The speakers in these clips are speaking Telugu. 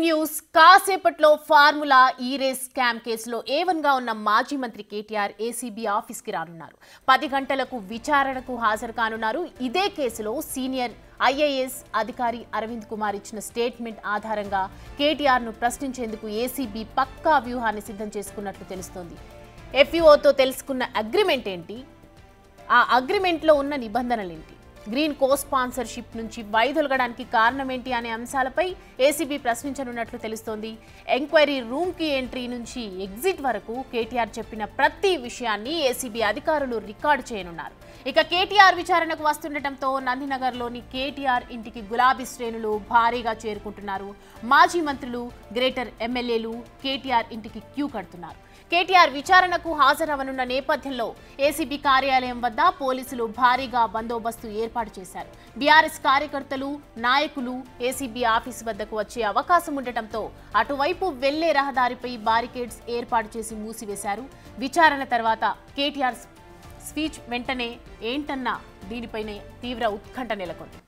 న్యూస్ కాసేపట్లో ఫార్ములా ఈ రేస్ స్కామ్ కేసులో ఏవన్గా ఉన్న మాజీ మంత్రి కేటీఆర్ ఏసీబీ ఆఫీస్కి రానున్నారు. 10 గంటలకు విచారణకు హాజరు కానున్నారు. ఇదే కేసులో సీనియర్ ఐఏఎస్ అధికారి అరవింద్ కుమార్ ఇచ్చిన స్టేట్మెంట్ ఆధారంగా కేటీఆర్ను ప్రశ్నించేందుకు ఏసీబీ పక్కా వ్యూహాన్ని సిద్ధం చేసుకున్నట్లు తెలుస్తోంది. ఎఫ్ఈఓతో తెలుసుకున్న అగ్రిమెంట్ ఏంటి, ఆ అగ్రిమెంట్లో ఉన్న నిబంధనలేంటి, గ్రీన్ కో స్పాన్సర్షిప్ నుంచి వైదొలగడానికి కారణమేంటి అనే అంశాలపై ఏసీబీ ప్రశ్నించనున్నట్లు తెలుస్తోంది. ఎంక్వైరీ రూమ్కి ఎంట్రీ నుంచి ఎగ్జిట్ వరకు కేటీఆర్ చెప్పిన ప్రతి విషయాన్ని ఏసీబీ అధికారులు రికార్డు చేయనున్నారు. ఇక కేటీఆర్ విచారణకు వస్తుండటంతో నందినగర్లోని కేటీఆర్ ఇంటికి గులాబీ శ్రేణులు భారీగా చేరుకుంటున్నారు. మాజీ మంత్రులు, గ్రేటర్ ఎమ్మెల్యేలు కేటీఆర్ ఇంటికి క్యూ కడుతున్నారు. కేటీఆర్ విచారణకు హాజరవనున్న నేపథ్యంలో ఏసీబీ కార్యాలయం వద్ద పోలీసులు భారీగా బందోబస్తు ఏర్పాటు చేశారు. బీఆర్ఎస్ కార్యకర్తలు, నాయకులు ఏసీబీ ఆఫీసు వద్దకు వచ్చే అవకాశం ఉండటంతో అటువైపు వెళ్లే రహదారిపై బారికేడ్స్ ఏర్పాటు చేసి మూసివేశారు. విచారణ తర్వాత కేటీఆర్ స్పీచ్ వెంటనే ఏంటన్న దీనిపైనే తీవ్ర ఉత్కంఠ నెలకొంది.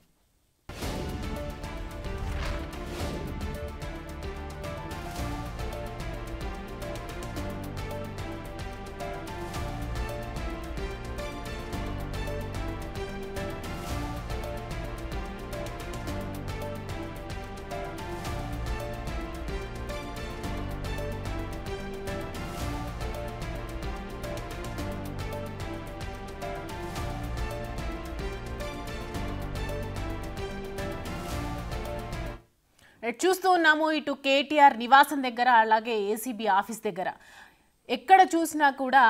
చూస్తూ ఉన్నాము ఇటు కేటీఆర్ నివాసం దగ్గర, అలాగే ఏసీబీ ఆఫీస్ దగ్గర ఎక్కడ చూసినా కూడా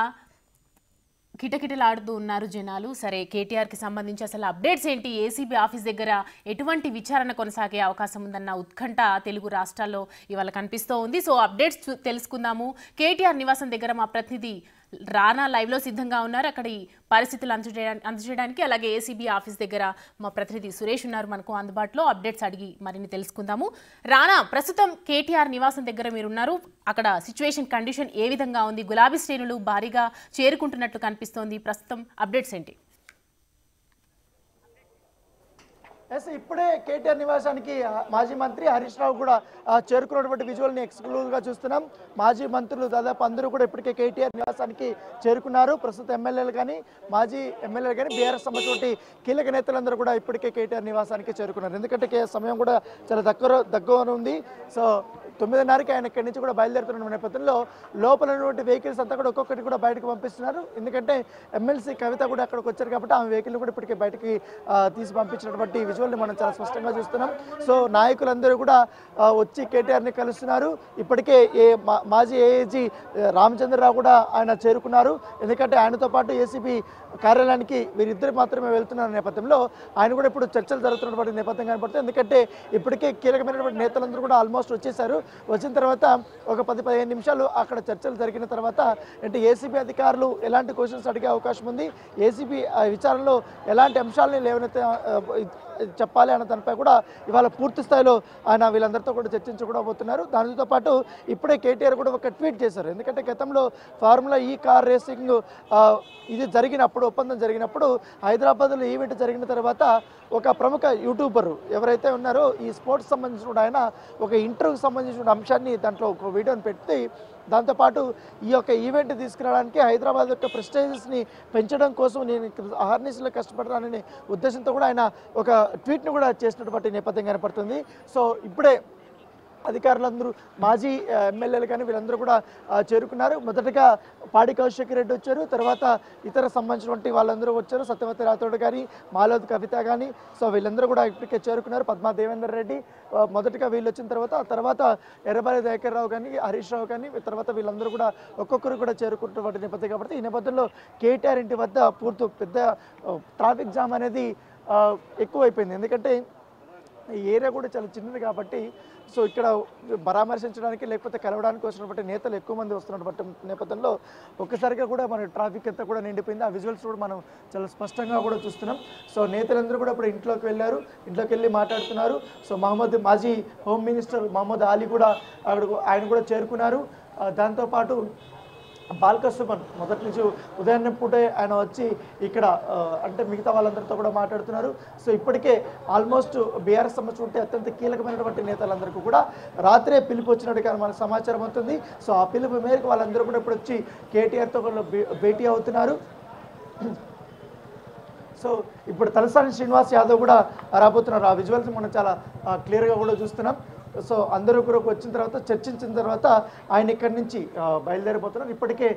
కిటకిటలాడుతూ ఉన్నారు జనాలు. సరే, కేటీఆర్కి సంబంధించి అసలు అప్డేట్స్ ఏంటి, ఏసీబీ ఆఫీస్ దగ్గర ఎటువంటి విచారణ కొనసాగే అవకాశం ఉందన్న ఉత్కంఠ తెలుగు రాష్ట్రాల్లో ఇవాళ కనిపిస్తూ ఉంది. సో అప్డేట్స్ తెలుసుకుందాము. కేటీఆర్ నివాసం దగ్గర మా ప్రతినిధి రానా లైవ్లో సిద్ధంగా ఉన్నారు. అక్కడ ఈ పరిస్థితులు అందజేయడానికి, అలాగే ఏసీబీ ఆఫీస్ దగ్గర మా ప్రతినిధి సురేష్ ఉన్నారు మనకు అందుబాటులో. అప్డేట్స్ అడిగి మరిన్ని తెలుసుకుందాము. రానా, ప్రస్తుతం కేటీఆర్ నివాసం దగ్గర మీరున్నారు. అక్కడ సిచ్యువేషన్ కండిషన్ ఏ విధంగా ఉంది? గులాబీ శ్రేణులు భారీగా చేరుకుంటున్నట్లు కనిపిస్తోంది. ప్రస్తుతం అప్డేట్స్ ఏంటి? ఇప్పుడే కేటీఆర్ నివాసానికి మాజీ మంత్రి హరీష్ రావు కూడా చేరుకున్నటువంటి విజువల్ని ఎక్స్క్లూజివ్గా చూస్తున్నాం. మాజీ మంత్రులు దాదాపు అందరూ కూడా ఇప్పటికే కేటీఆర్ నివాసానికి చేరుకున్నారు. ప్రస్తుత ఎమ్మెల్యేలు కానీ, మాజీ ఎమ్మెల్యేలు కానీ, బీఆర్ఎస్ సంబంధించిన కీలక నేతలందరూ కూడా ఇప్పటికే కేటీఆర్ నివాసానికి చేరుకున్నారు. ఎందుకంటే సమయం కూడా చాలా దగ్గర ఉంది. సో 9:30కి ఆయన ఇక్కడి నుంచి కూడా బయలుదేరుతున్న నేపథ్యంలో లోపల ఉన్నటువంటి వెహికల్స్ అంతా కూడా ఒక్కొక్కటి కూడా బయటకు పంపిస్తున్నారు. ఎందుకంటే ఎమ్మెల్సీ కవిత కూడా అక్కడికి వచ్చారు కాబట్టి ఆమె వెహికల్ కూడా ఇప్పటికే బయటకి తీసి పంపించినటువంటి విజువల్ని మనం చాలా స్పష్టంగా చూస్తున్నాం. సో నాయకులందరూ కూడా వచ్చి కేటీఆర్ని కలుస్తున్నారు. ఇప్పటికే మాజీ ఏఏజీ రామచంద్రరావు కూడా ఆయన చేరుకున్నారు. ఎందుకంటే ఆయనతో పాటు ఏసీబీ కార్యాలయానికి వీరిద్దరు మాత్రమే వెళ్తున్న నేపథ్యంలో ఆయన కూడా ఇప్పుడు చర్చలు జరుగుతున్నటువంటి నేపథ్యం కనపడుతుంది. ఎందుకంటే ఇప్పటికే కీలకమైనటువంటి నేతలందరూ కూడా ఆల్మోస్ట్ వచ్చేసారు. వచ్చిన తర్వాత ఒక 10-15 నిమిషాలు అక్కడ చర్చలు జరిగిన తర్వాత అంటే ఏసీబీ అధికారులు ఎలాంటి క్వశ్చన్స్ అడిగే అవకాశం ఉంది, ఏసీబీ విచారణలో ఎలాంటి అంశాలని లేవనైతే చెప్పాలి అన్న దానిపై కూడా ఇవాళ పూర్తి స్థాయిలో ఆయన వీళ్ళందరితో కూడా చర్చించబోతున్నారు. దానితో పాటు ఇప్పుడే కేటీఆర్ కూడా ఒక ట్వీట్ చేశారు. ఎందుకంటే గతంలో ఫార్ములా ఈ కార్ రేసింగ్ ఇది జరిగినప్పుడు, ఒప్పందం జరిగినప్పుడు హైదరాబాద్లో ఈవెంట్ జరిగిన తర్వాత ఒక ప్రముఖ యూట్యూబర్ ఎవరైతే ఉన్నారో ఈ స్పోర్ట్స్ సంబంధించిన ఆయన ఒక ఇంటర్వ్యూకి సంబంధించిన అంశాన్ని దాంట్లో ఒక వీడియోని పెట్టి దాంతోపాటు ఈ యొక్క ఈవెంట్ తీసుకురావడానికి హైదరాబాద్ యొక్క ప్రెస్టేజెస్ని పెంచడం కోసం నేను అహర్నిశలో కష్టపడతాననే ఉద్దేశంతో కూడా ఆయన ఒక ట్వీట్ను కూడా చేసినటువంటి నేపథ్యం కనపడుతుంది. సో ఇప్పుడే అధికారులందరూ, మాజీ ఎమ్మెల్యేలు కానీ వీళ్ళందరూ కూడా చేరుకున్నారు. మొదటగా పాడి కౌశిక్ రెడ్డి వచ్చారు, తర్వాత ఇతర సంబంధించినటువంటి వాళ్ళందరూ వచ్చారు. సత్యవతి రాథోడ్ కానీ, మాలోద్ కవిత కానీ, సో వీళ్ళందరూ కూడా ఇప్పటికే చేరుకున్నారు. పద్మా దేవేందర్ రెడ్డి మొదటగా వీళ్ళు వచ్చిన తర్వాత ఎర్రబాలి దయాకర్ రావు కానీ, హరీష్ రావు కానీ, తర్వాత వీళ్ళందరూ కూడా ఒక్కొక్కరు కూడా చేరుకుంటున్నటువంటి నేపథ్యం కాబట్టి ఈ నేపథ్యంలో కేటీఆర్ ఇంటి వద్ద పెద్ద ట్రాఫిక్ జామ్ అనేది ఎక్కువైపోయింది. ఎందుకంటే ఈ ఏరియా కూడా చాలా చిన్నది కాబట్టి సో ఇక్కడ పరామర్శించడానికి లేకపోతే కలవడానికి వచ్చినటువంటి నేతలు ఎక్కువ మంది వస్తున్నటువంటి నేపథ్యంలో ఒక్కసారిగా కూడా మన ట్రాఫిక్ అంతా కూడా నిండిపోయింది. ఆ విజువల్స్ కూడా మనం చాలా స్పష్టంగా కూడా చూస్తున్నాం. సో నేతలందరూ కూడా ఇప్పుడు ఇంట్లోకి వెళ్ళి మాట్లాడుతున్నారు. సో మాజీ హోమ్ మినిస్టర్ మహమ్మద్ అలీ కూడా ఆయన కూడా చేరుకున్నారు. దాంతోపాటు బాల్క సుమన్ మొదటి నుంచి ఉదయాన్నే పూటే ఆయన వచ్చి ఇక్కడ అంటే మిగతా వాళ్ళందరితో కూడా మాట్లాడుతున్నారు. సో ఇప్పటికే ఆల్మోస్ట్ బీఆర్ఎస్ సంబంధించి అత్యంత కీలకమైనటువంటి నేతలందరికీ కూడా రాత్రే పిలుపు వచ్చినట్టుగా మనకు సమాచారం అవుతుంది. సో ఆ పిలుపు మేరకు వాళ్ళందరూ కూడా ఇప్పుడు వచ్చి కేటీఆర్తో కూడా భేటీ అవుతున్నారు. సో ఇప్పుడు తలసాని శ్రీనివాస్ యాదవ్ కూడా రాబోతున్నారు. ఆ విజువల్స్ మనం చాలా క్లియర్గా కూడా చూస్తున్నాం. సో అందరూ కూడా వచ్చిన తర్వాత చర్చించిన తర్వాత ఆయన ఇక్కడి నుంచి బయలుదేరిపోతున్నారు. ఇప్పటికే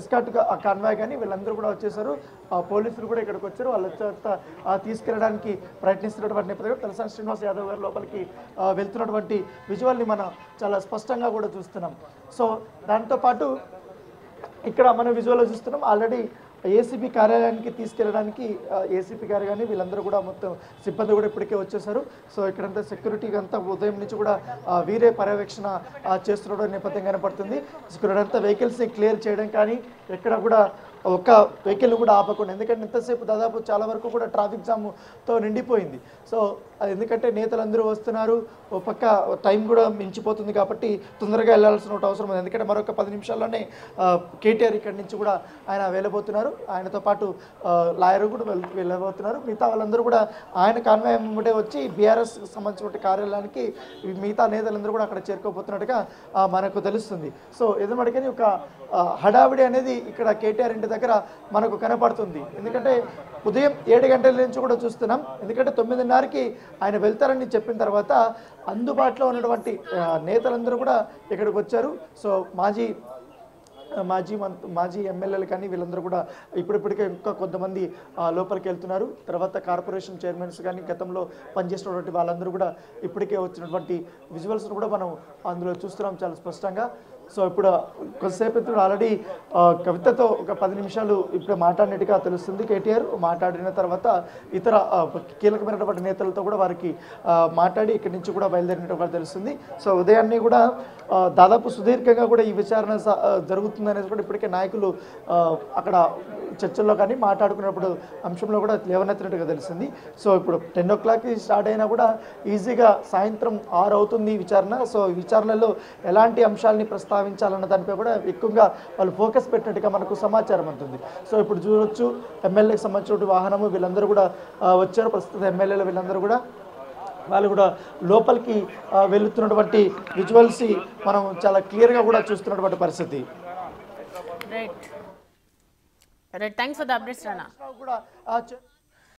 ఎస్కాట్ కాన్వాయ్ కానీ వీళ్ళందరూ కూడా వచ్చేసారు. పోలీసులు కూడా ఇక్కడికి వచ్చారు. వాళ్ళ తీసుకెళ్ళడానికి ప్రయత్నిస్తున్నటువంటి నేపథ్యంలో తలసాని శ్రీనివాస్ యాదవ్ గారు లోపలికి వెళ్తున్నటువంటి విజువల్ని మనం చాలా స్పష్టంగా కూడా చూస్తున్నాం. సో దాంతోపాటు ఇక్కడ మనం విజువల్లో చూస్తున్నాం ఆల్రెడీ ఏసీబీ కార్యాలయానికి తీసుకెళ్ళడానికి ఏసీపీ గారు కానీ వీళ్ళందరూ కూడా మొత్తం సిబ్బంది కూడా ఇప్పటికే వచ్చేసారు. సో ఇక్కడంతా సెక్యూరిటీకి అంతా ఉదయం నుంచి కూడా వీరే పర్యవేక్షణ చేస్తున్న నేపథ్యం కనపడుతుంది. ఇక్కడంతా వెహికల్స్ని క్లియర్ చేయడం కానీ ఎక్కడ కూడా ఒక్క వెహికల్ కూడా ఆపకుండా, ఎందుకంటే ఇంతసేపు దాదాపు చాలా వరకు కూడా ట్రాఫిక్ జామ్తో నిండిపోయింది. సో ఎందుకంటే నేతలందరూ వస్తున్నారు, ఓ పక్క టైం కూడా మించిపోతుంది కాబట్టి తొందరగా వెళ్ళాల్సిన అవసరం ఉంది. ఎందుకంటే మరొక 10 నిమిషాల్లోనే కేటీఆర్ ఇక్కడి నుంచి కూడా ఆయన వెళ్ళబోతున్నారు. ఆయనతో పాటు లాయర్ కూడా వెళ్ళబోతున్నారు. మిగతా వాళ్ళందరూ కూడా ఆయన కాన్వాయ్ వెంబడే వచ్చి బీఆర్ఎస్ సంబంధించిన కార్యాలయానికి మిగతా నేతలందరూ కూడా అక్కడ చేరుకోబోతున్నట్టుగా మనకు తెలుస్తుంది. సో ఏదన్నటికీ ఒక హడావిడి అనేది ఇక్కడ కేటీఆర్ ఇంటి దగ్గర మనకు కనపడుతుంది. ఎందుకంటే ఉదయం 7 గంటల నుంచి కూడా చూస్తున్నాం. ఎందుకంటే 9:30కి ఆయన వెళ్తారని చెప్పిన తర్వాత అందుబాటులో ఉన్నటువంటి నేతలందరూ కూడా ఇక్కడికి వచ్చారు. సో మాజీ ఎమ్మెల్యేలు కానీ వీళ్ళందరూ కూడా ఇప్పుడిప్పటికే ఇంకా కొంతమంది లోపలికి వెళ్తున్నారు. తర్వాత కార్పొరేషన్ చైర్మన్స్ కానీ గతంలో పనిచేసినటువంటి వాళ్ళందరూ కూడా ఇప్పటికే వచ్చినటువంటి విజువల్స్ను కూడా మనం అందులో చూస్తున్నాం చాలా స్పష్టంగా. సో ఇప్పుడు కొద్దిసేపు ఆల్రెడీ కవితతో ఒక 10 నిమిషాలు ఇప్పుడు మాట్లాడినట్టుగా తెలుస్తుంది. కేటీఆర్ మాట్లాడిన తర్వాత ఇతర కీలకమైనటువంటి నేతలతో కూడా వారికి మాట్లాడి ఇక్కడి నుంచి కూడా బయలుదేరినట్టుగా తెలుస్తుంది. సో ఉదయాన్నే కూడా దాదాపు సుదీర్ఘంగా కూడా ఈ విచారణ జరుగుతుందనేది కూడా ఇప్పటికే నాయకులు అక్కడ చర్చల్లో కానీ మాట్లాడుకున్నప్పుడు అంశంలో కూడా లేవనెత్తినట్టుగా తెలిసింది. సో ఇప్పుడు 10 o'clockకి స్టార్ట్ అయినా కూడా ఈజీగా సాయంత్రం 6 అవుతుంది విచారణ. సో ఈ విచారణలో ఎలాంటి అంశాలని ప్రస్తావించాలన్న దానిపై కూడా ఎక్కువగా వాళ్ళు ఫోకస్ పెట్టినట్టుగా మనకు సమాచారం ఉంటుంది. సో ఇప్పుడు చూడొచ్చు ఎమ్మెల్యేకి సంబంధించిన వాహనము వీళ్ళందరూ కూడా వచ్చారు. ప్రస్తుత ఎమ్మెల్యేలు వీళ్ళందరూ కూడా వాళ్ళు కూడా లోపలికి వెళుతున్నటువంటి విజువల్స్ మనం చాలా క్లియర్గా కూడా చూస్తున్నటువంటి పరిస్థితి. Right thanks for the updates Rana.